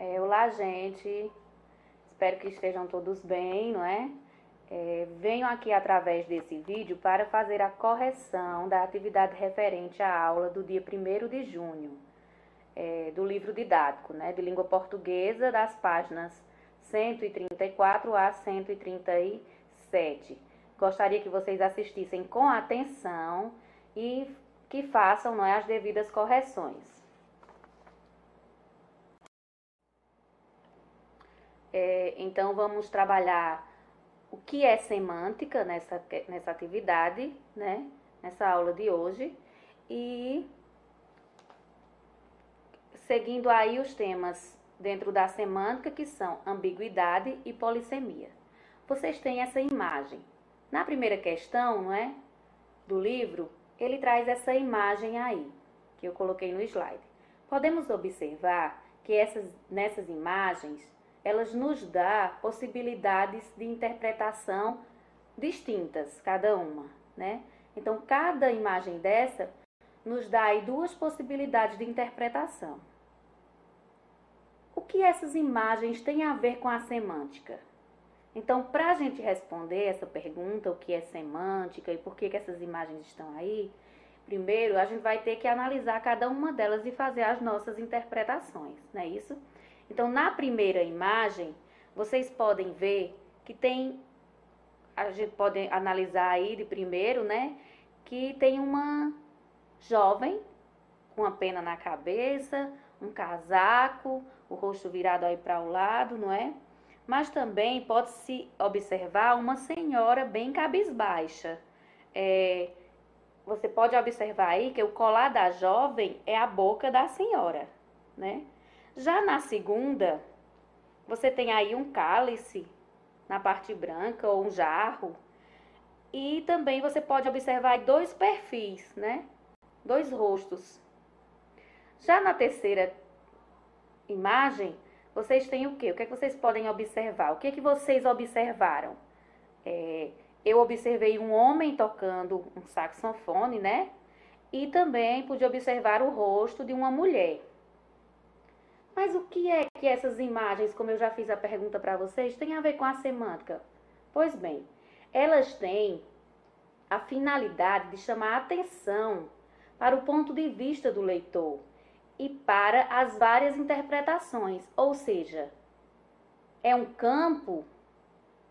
Olá, gente. Espero que estejam todos bem, não é? Venho aqui através desse vídeo para fazer a correção da atividade referente à aula do dia 1º de junho, do livro didático, né, de língua portuguesa, das páginas 134 a 137. Gostaria que vocês assistissem com atenção e que façam, não é, as devidas correções. Então, vamos trabalhar o que é semântica nessa atividade, né? Nessa aula de hoje. E seguindo aí os temas dentro da semântica, que são ambiguidade e polissemia. Vocês têm essa imagem. Na primeira questão, não é? Do livro, ele traz essa imagem aí, que eu coloquei no slide. Podemos observar que nessas imagens, elas nos dão possibilidades de interpretação distintas, cada uma, né? Então, cada imagem dessa nos dá aí duas possibilidades de interpretação. O que essas imagens têm a ver com a semântica? Então, para a gente responder essa pergunta, o que é semântica e por que essas imagens estão aí, primeiro a gente vai ter que analisar cada uma delas e fazer as nossas interpretações, não é isso? Então, na primeira imagem, vocês podem ver que a gente pode analisar aí de primeiro, né, que tem uma jovem com uma pena na cabeça, um casaco, o rosto virado aí para o lado, não é? Mas também pode-se observar uma senhora bem cabisbaixa. Você pode observar aí que o colar da jovem é a boca da senhora, né? Já na segunda, você tem aí um cálice na parte branca ou um jarro. E também você pode observar dois perfis, né? Dois rostos. Já na terceira imagem, vocês têm o quê? O que é que vocês podem observar? O que é que vocês observaram? Eu observei um homem tocando um saxofone, né? E também pude observar o rosto de uma mulher. Mas o que é que essas imagens, como eu já fiz a pergunta para vocês, têm a ver com a semântica? Pois bem, elas têm a finalidade de chamar a atenção para o ponto de vista do leitor e para as várias interpretações. Ou seja, é um campo,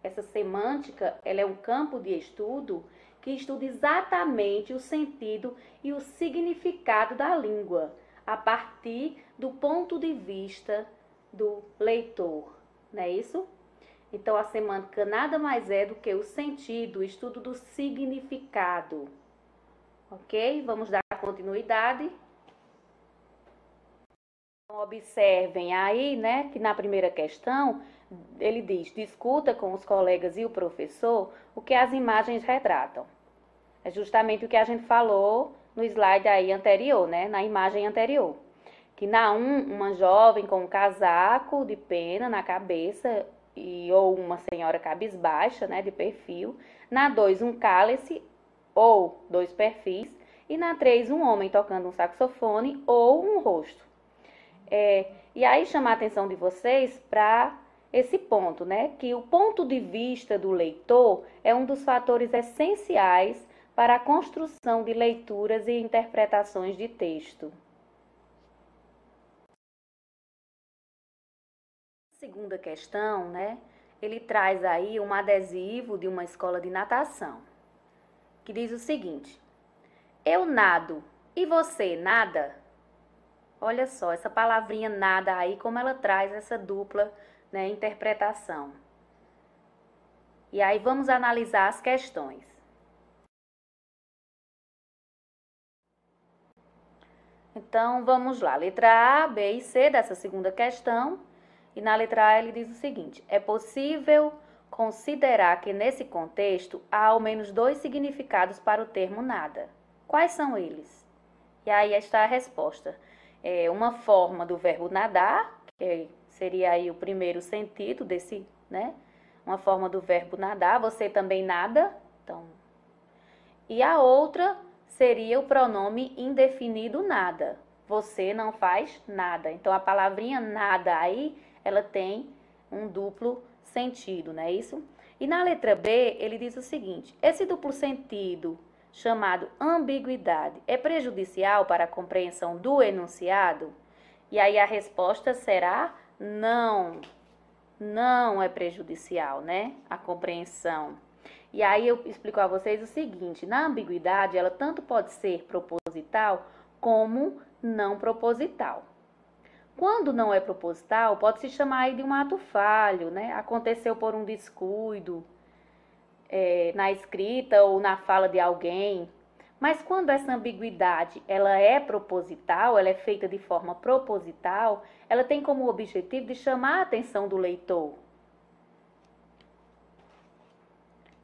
essa semântica, ela é um campo de estudo que estuda exatamente o sentido e o significado da língua, a partir do ponto de vista do leitor, não é isso? Então, a semântica nada mais é do que o sentido, o estudo do significado. Ok? Vamos dar continuidade. Então, observem aí, né, que na primeira questão, ele diz, discuta com os colegas e o professor o que as imagens retratam. É justamente o que a gente falou no slide aí anterior, né? Na imagem anterior. Que na uma jovem com um casaco de pena na cabeça ou uma senhora cabisbaixa, né? De perfil. Na 2, um cálice ou dois perfis. E na 3, um homem tocando um saxofone ou um rosto. E aí chamar a atenção de vocês para esse ponto, né? Que o ponto de vista do leitor é um dos fatores essenciais para a construção de leituras e interpretações de texto. Segunda questão, né? Ele traz aí um adesivo de uma escola de natação, que diz o seguinte: eu nado e você nada? Olha só, essa palavrinha nada aí, como ela traz essa dupla, né, interpretação. E aí vamos analisar as questões. Então, vamos lá. Letra A, B e C dessa segunda questão. E na letra A ele diz o seguinte: é possível considerar que nesse contexto há ao menos dois significados para o termo nada. Quais são eles? E aí está a resposta. Uma forma do verbo nadar, que seria aí o primeiro sentido desse, né? Uma forma do verbo nadar, você também nada. Então, e a outra seria o pronome indefinido nada. Você não faz nada. Então, a palavrinha nada aí, ela tem um duplo sentido, não é isso? E na letra B, ele diz o seguinte: esse duplo sentido, chamado ambiguidade, é prejudicial para a compreensão do enunciado? E aí a resposta será não. Não é prejudicial, né? A compreensão. E aí eu explico a vocês o seguinte: na ambiguidade, ela tanto pode ser proposital como não proposital. Quando não é proposital, pode se chamar aí de um ato falho, né? Aconteceu por um descuido na escrita ou na fala de alguém. Mas quando essa ambiguidade ela é proposital, ela é feita de forma proposital, ela tem como objetivo de chamar a atenção do leitor.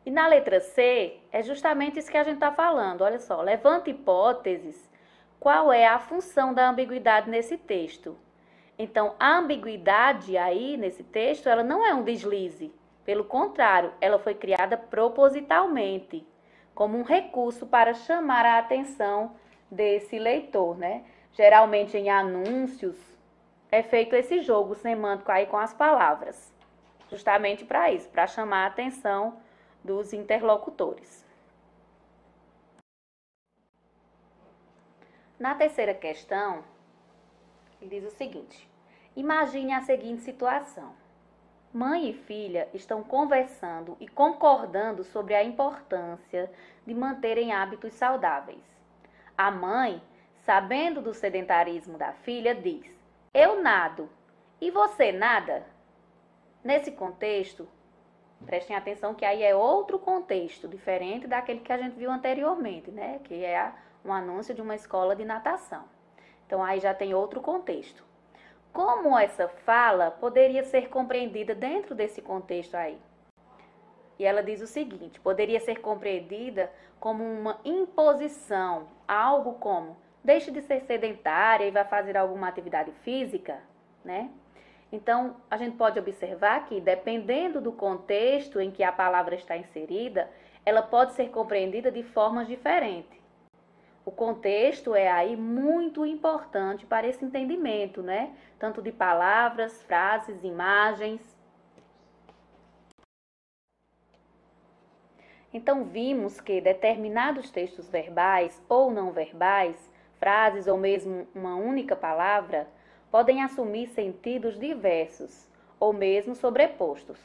E na letra C, é justamente isso que a gente está falando. Olha só, levanta hipóteses. Qual é a função da ambiguidade nesse texto? Então, a ambiguidade aí nesse texto, ela não é um deslize. Pelo contrário, ela foi criada propositalmente, como um recurso para chamar a atenção desse leitor, né? Geralmente em anúncios é feito esse jogo semântico aí com as palavras, justamente para isso, para chamar a atenção dos interlocutores. Na terceira questão, ele diz o seguinte: imagine a seguinte situação. Mãe e filha estão conversando e concordando sobre a importância de manterem hábitos saudáveis. A mãe, sabendo do sedentarismo da filha, diz: eu nado. E você nada? Nesse contexto, prestem atenção que aí é outro contexto, diferente daquele que a gente viu anteriormente, né? Que é um anúncio de uma escola de natação. Então, aí já tem outro contexto. Como essa fala poderia ser compreendida dentro desse contexto aí? E ela diz o seguinte: poderia ser compreendida como uma imposição, algo como: deixe de ser sedentária e vá fazer alguma atividade física, né? Então, a gente pode observar que, dependendo do contexto em que a palavra está inserida, ela pode ser compreendida de formas diferentes. O contexto é aí muito importante para esse entendimento, né? Tanto de palavras, frases, imagens. Então, vimos que determinados textos verbais ou não verbais, frases ou mesmo uma única palavra, podem assumir sentidos diversos ou mesmo sobrepostos,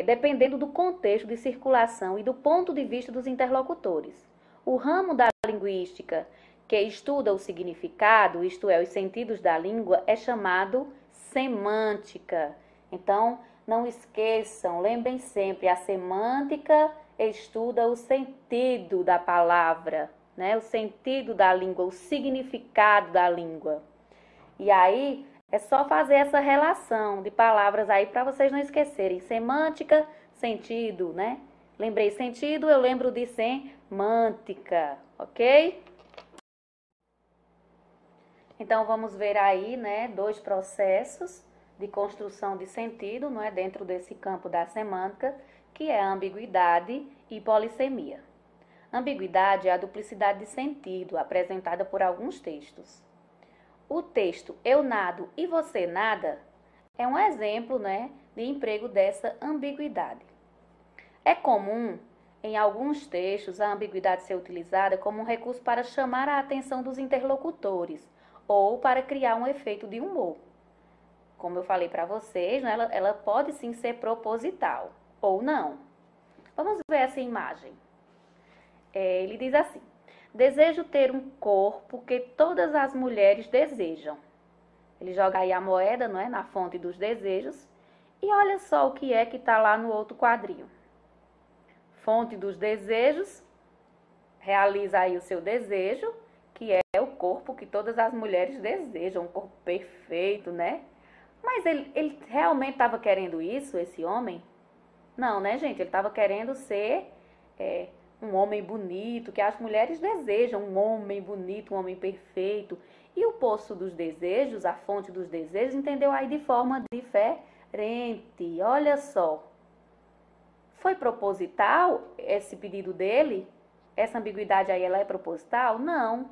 dependendo do contexto de circulação e do ponto de vista dos interlocutores. O ramo da linguística que estuda o significado, isto é, os sentidos da língua, é chamado semântica. Então, não esqueçam, lembrem sempre, a semântica estuda o sentido da palavra, né? O sentido da língua, o significado da língua. E aí, é só fazer essa relação de palavras aí para vocês não esquecerem. Semântica, sentido, né? Lembrei sentido, eu lembro de semântica, ok? Então, vamos ver aí, né, dois processos de construção de sentido, não é, dentro desse campo da semântica, que é a ambiguidade e polissemia. Ambiguidade é a duplicidade de sentido apresentada por alguns textos. O texto eu nado e você nada é um exemplo, né, de emprego dessa ambiguidade. É comum, em alguns textos, a ambiguidade ser utilizada como um recurso para chamar a atenção dos interlocutores ou para criar um efeito de humor. Como eu falei para vocês, né, ela pode sim ser proposital ou não. Vamos ver essa imagem. Ele diz assim: desejo ter um corpo que todas as mulheres desejam. Ele joga aí a moeda, não é, na fonte dos desejos. E olha só o que é que está lá no outro quadrinho. Fonte dos desejos, realiza aí o seu desejo, que é o corpo que todas as mulheres desejam, um corpo perfeito, né? Mas ele realmente estava querendo isso, esse homem? Não, né, gente? Ele estava querendo ser um homem bonito, que as mulheres desejam, um homem bonito, um homem perfeito. E o poço dos desejos, a fonte dos desejos, entendeu aí de forma diferente. Olha só. Foi proposital esse pedido dele? Essa ambiguidade aí, ela é proposital? Não,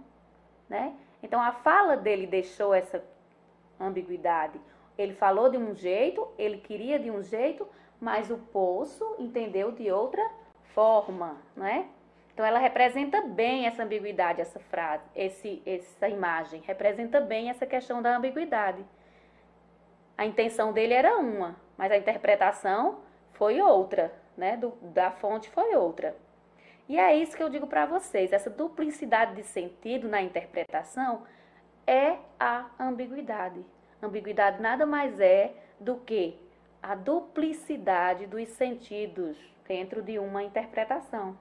né? Então, a fala dele deixou essa ambiguidade. Ele falou de um jeito, ele queria de um jeito, mas o poço entendeu de outra forma, não é? Então, ela representa bem essa ambiguidade, essa frase, essa imagem, representa bem essa questão da ambiguidade. A intenção dele era uma, mas a interpretação foi outra, né? Da fonte foi outra. E é isso que eu digo para vocês, essa duplicidade de sentido na interpretação é a ambiguidade. Ambiguidade nada mais é do que a duplicidade dos sentidos dentro de uma interpretação.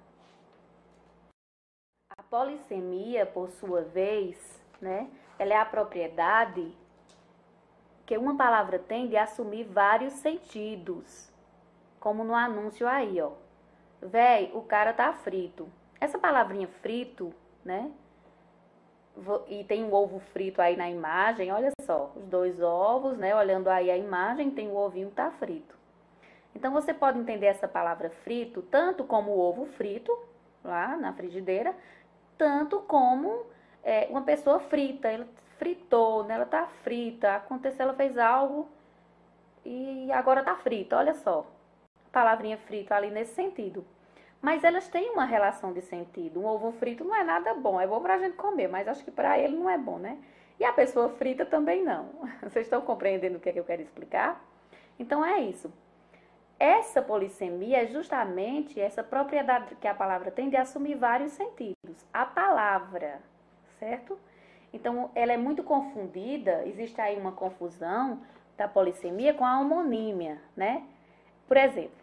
A polissemia, por sua vez, né, ela é a propriedade que uma palavra tem de assumir vários sentidos, como no anúncio aí, ó. Véi, o cara tá frito. Essa palavrinha frito, né? E tem um ovo frito aí na imagem, olha só, os dois ovos, né? Olhando aí a imagem, tem o ovinho que tá frito. Então, você pode entender essa palavra frito tanto como o ovo frito, lá na frigideira, tanto como uma pessoa frita. Ela fritou, né? Ela tá frita, aconteceu, ela fez algo e agora tá frita, olha só. Palavrinha frito ali nesse sentido. Mas elas têm uma relação de sentido. Um ovo frito não é nada bom, é bom pra gente comer, mas acho que pra ele não é bom, né? E a pessoa frita também não. Vocês estão compreendendo o que é que eu quero explicar? Então é isso. Essa polissemia é justamente essa propriedade que a palavra tem de assumir vários sentidos. A palavra, certo? Então ela é muito confundida, existe aí uma confusão da polissemia com a homonímia, né? Por exemplo,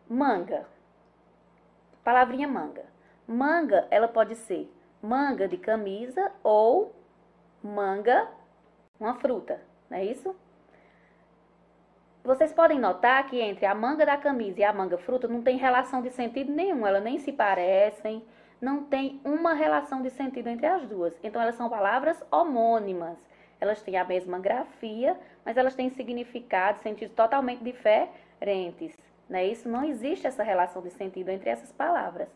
manga. Palavrinha manga. Manga, ela pode ser manga de camisa ou manga, uma fruta, não é isso? Vocês podem notar que entre a manga da camisa e a manga fruta não tem relação de sentido nenhum, elas nem se parecem, não tem uma relação de sentido entre as duas. Então, elas são palavras homônimas. Elas têm a mesma grafia, mas elas têm significado, sentidos totalmente diferentes. Né? Isso não existe essa relação de sentido entre essas palavras.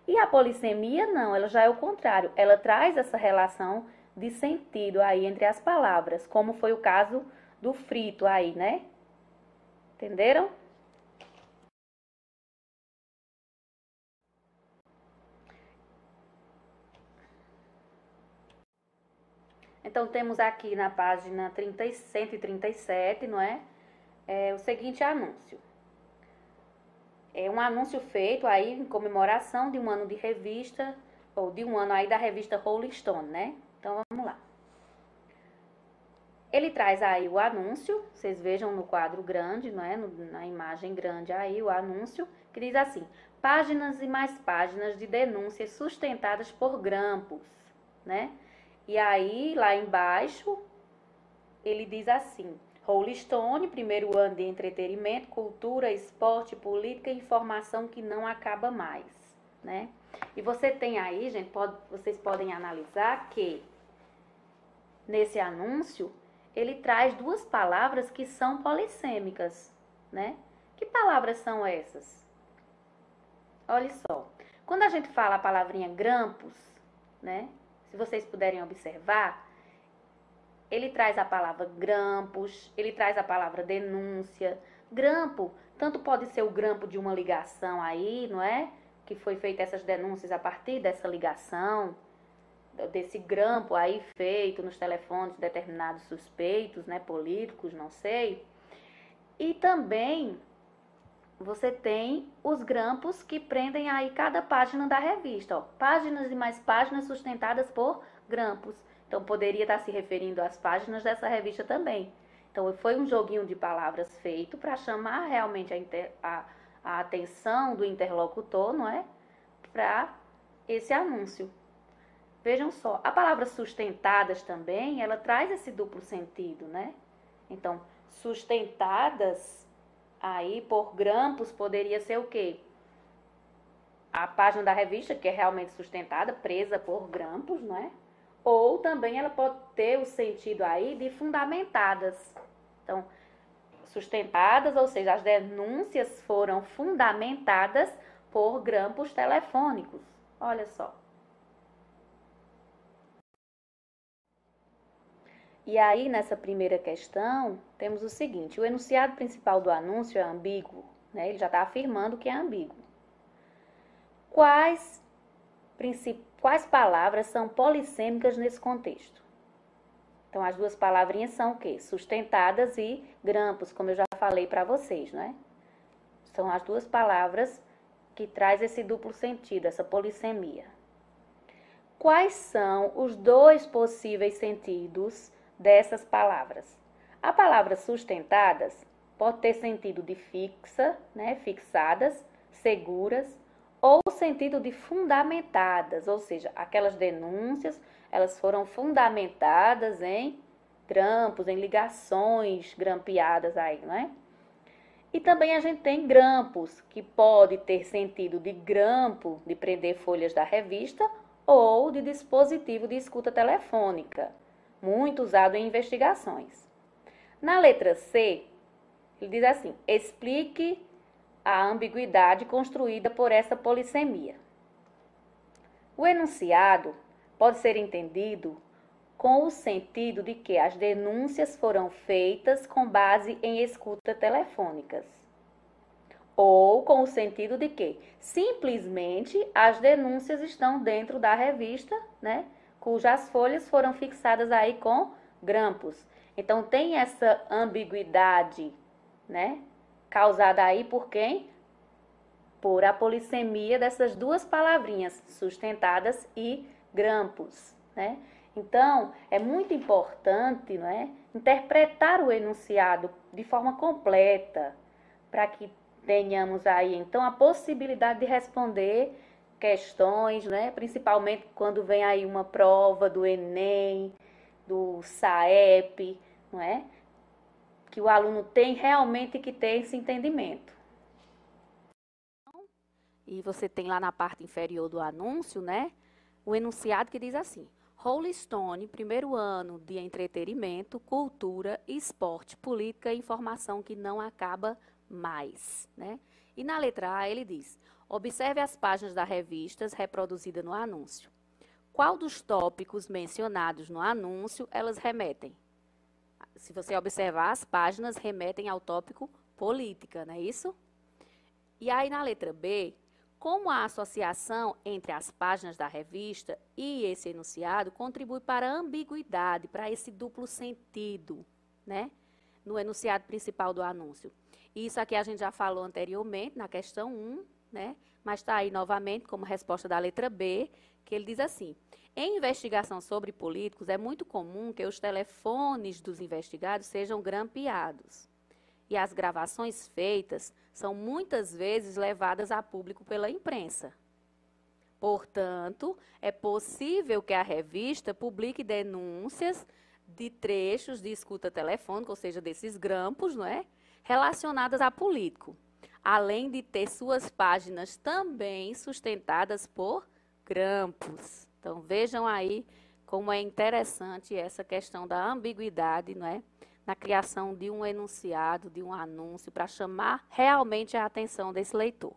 E a polissemia não, ela já é o contrário. Ela traz essa relação de sentido aí entre as palavras, como foi o caso do frito aí, né? Entenderam? Então, temos aqui na página 137, não é? O seguinte anúncio. É um anúncio feito aí em comemoração de um ano de revista, ou de um ano aí da revista Rolling Stone, né? Então, vamos lá. Ele traz aí o anúncio, vocês vejam no quadro grande, não é? Na imagem grande aí, o anúncio, que diz assim: páginas e mais páginas de denúncias sustentadas por grampos, né? E aí, lá embaixo, ele diz assim: Rolling Stone, primeiro ano de entretenimento, cultura, esporte, política e informação que não acaba mais, né? E você tem aí, gente, vocês podem analisar que nesse anúncio ele traz duas palavras que são polissêmicas, né? Que palavras são essas? Olha só, quando a gente fala a palavrinha grampos, né? Se vocês puderem observar, ele traz a palavra grampos, ele traz a palavra denúncia. Grampo, tanto pode ser o grampo de uma ligação aí, não é? Que foi feita essas denúncias a partir dessa ligação, desse grampo aí feito nos telefones de determinados suspeitos, né? Políticos, não sei. E também você tem os grampos que prendem aí cada página da revista, ó. Páginas e mais páginas sustentadas por grampos. Então, poderia estar se referindo às páginas dessa revista também. Então, foi um joguinho de palavras feito para chamar realmente a atenção do interlocutor, não é? Para esse anúncio. Vejam só, a palavra sustentadas também, ela traz esse duplo sentido, né? Então, sustentadas aí por grampos poderia ser o quê? A página da revista, que é realmente sustentada, presa por grampos, não é? Ou também ela pode ter o sentido aí de fundamentadas. Então, sustentadas, ou seja, as denúncias foram fundamentadas por grampos telefônicos. Olha só. E aí, nessa primeira questão, temos o seguinte: o enunciado principal do anúncio é ambíguo, né? Ele já está afirmando que é ambíguo. Quais palavras são polissêmicas nesse contexto? Então, as duas palavrinhas são o quê? Sustentadas e grampos, como eu já falei para vocês, né? São as duas palavras que traz esse duplo sentido, essa polissemia. Quais são os dois possíveis sentidos dessas palavras? A palavra sustentadas pode ter sentido de fixa, né? Fixadas, seguras, ou sentido de fundamentadas, ou seja, aquelas denúncias, elas foram fundamentadas em grampos, em ligações grampeadas aí, não é? E também a gente tem grampos, que pode ter sentido de grampo, de prender folhas da revista, ou de dispositivo de escuta telefônica, muito usado em investigações. Na letra C, ele diz assim: explique a ambiguidade construída por essa polissemia. O enunciado pode ser entendido com o sentido de que as denúncias foram feitas com base em escuta telefônicas. Ou com o sentido de que simplesmente as denúncias estão dentro da revista, né, cujas folhas foram fixadas aí com grampos. Então tem essa ambiguidade, né, causada aí por quem? Por a polissemia dessas duas palavrinhas, sustentadas e grampos, né? Então, é muito importante, não é, interpretar o enunciado de forma completa, para que tenhamos aí, então, a possibilidade de responder questões, né? Principalmente quando vem aí uma prova do Enem, do SAEP, não é? Que o aluno tem realmente que ter esse entendimento. E você tem lá na parte inferior do anúncio, né, o enunciado que diz assim: Rolling Stone, primeiro ano de entretenimento, cultura, esporte, política e informação que não acaba mais, né? E na letra A ele diz: observe as páginas da revista reproduzidas no anúncio. Qual dos tópicos mencionados no anúncio elas remetem? Se você observar, as páginas remetem ao tópico política, não é isso? E aí na letra B, como a associação entre as páginas da revista e esse enunciado contribui para a ambiguidade, para esse duplo sentido, né, no enunciado principal do anúncio. Isso aqui a gente já falou anteriormente, na questão 1, né, mas está aí novamente como resposta da letra B, que ele diz assim: em investigação sobre políticos, é muito comum que os telefones dos investigados sejam grampeados. E as gravações feitas são muitas vezes levadas a público pela imprensa. Portanto, é possível que a revista publique denúncias de trechos de escuta telefônica, ou seja, desses grampos, não é? Relacionadas a político, além de ter suas páginas também sustentadas por grampos. Então, vejam aí como é interessante essa questão da ambiguidade, não é? Na criação de um enunciado, de um anúncio, para chamar realmente a atenção desse leitor.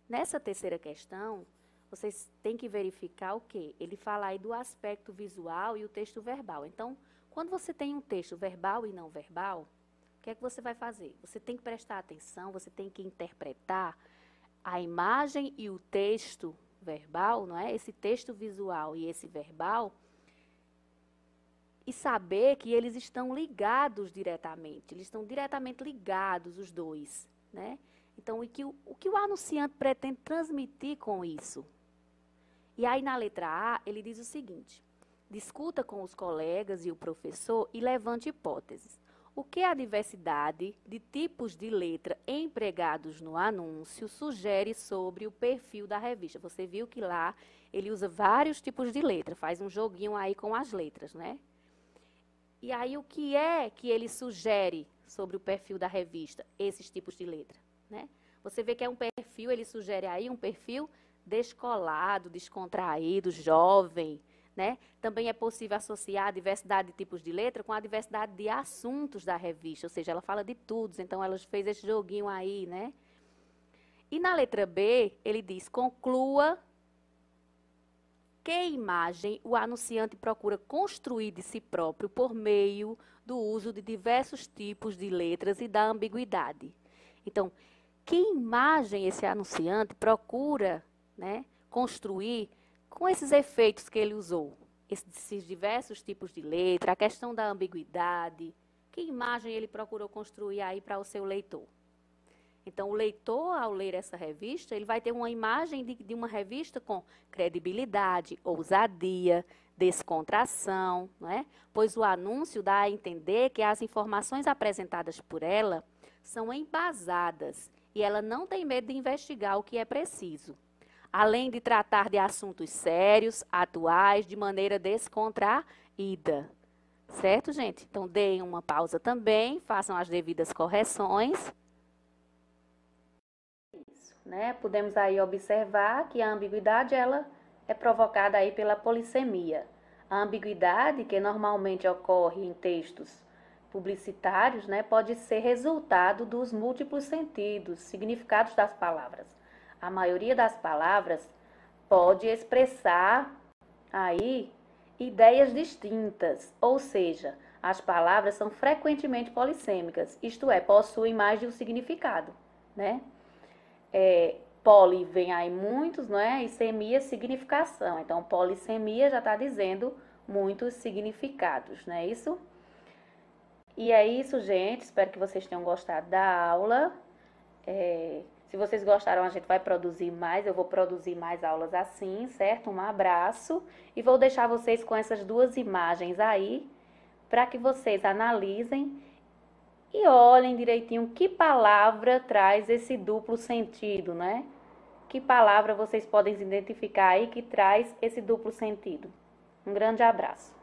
Nessa terceira questão, vocês têm que verificar o quê? Ele fala aí do aspecto visual e o texto verbal. Então, quando você tem um texto verbal e não verbal, o que é que você vai fazer? Você tem que prestar atenção, você tem que interpretar a imagem e o texto verbal, não é? Esse texto visual e esse verbal, e saber que eles estão ligados diretamente, eles estão diretamente ligados, os dois, né? Então, o que o anunciante pretende transmitir com isso? E aí, na letra A, ele diz o seguinte: discuta com os colegas e o professor e levante hipóteses. O que a diversidade de tipos de letra empregados no anúncio sugere sobre o perfil da revista? Você viu que lá ele usa vários tipos de letra, faz um joguinho aí com as letras, né? E aí, o que é que ele sugere sobre o perfil da revista? Esses tipos de letra, né? Você vê que é um perfil, ele sugere aí um perfil descolado, descontraído, jovem, né? Também é possível associar a diversidade de tipos de letra com a diversidade de assuntos da revista, ou seja, ela fala de tudo, então ela fez esse joguinho aí, né? E na letra B, ele diz: conclua Que imagem o anunciante procura construir de si próprio por meio do uso de diversos tipos de letras e da ambiguidade? Então, que imagem esse anunciante procura, né, construir com esses efeitos que ele usou? Esses diversos tipos de letra, a questão da ambiguidade, que imagem ele procurou construir aí para o seu leitor? Então, o leitor, ao ler essa revista, ele vai ter uma imagem de uma revista com credibilidade, ousadia, descontração, não é? Pois o anúncio dá a entender que as informações apresentadas por ela são embasadas e ela não tem medo de investigar o que é preciso, além de tratar de assuntos sérios, atuais, de maneira descontraída. Certo, gente? Então, deem uma pausa também, façam as devidas correções. Né? Podemos aí observar que a ambiguidade ela é provocada aí pela polissemia. A ambiguidade, que normalmente ocorre em textos publicitários, né, pode ser resultado dos múltiplos sentidos, significados das palavras. A maioria das palavras pode expressar aí ideias distintas, ou seja, as palavras são frequentemente polissêmicas, isto é, possuem mais de um significado, né? Poli vem aí muitos, não é? E semia, significação. Então, polissemia já está dizendo muitos significados, não é isso? E é isso, gente. Espero que vocês tenham gostado da aula. Se vocês gostaram, a gente vai produzir mais. Eu vou produzir mais aulas assim, certo? Um abraço. E vou deixar vocês com essas duas imagens aí, para que vocês analisem e olhem direitinho que palavra traz esse duplo sentido, né? Que palavra vocês podem identificar aí que traz esse duplo sentido. Um grande abraço.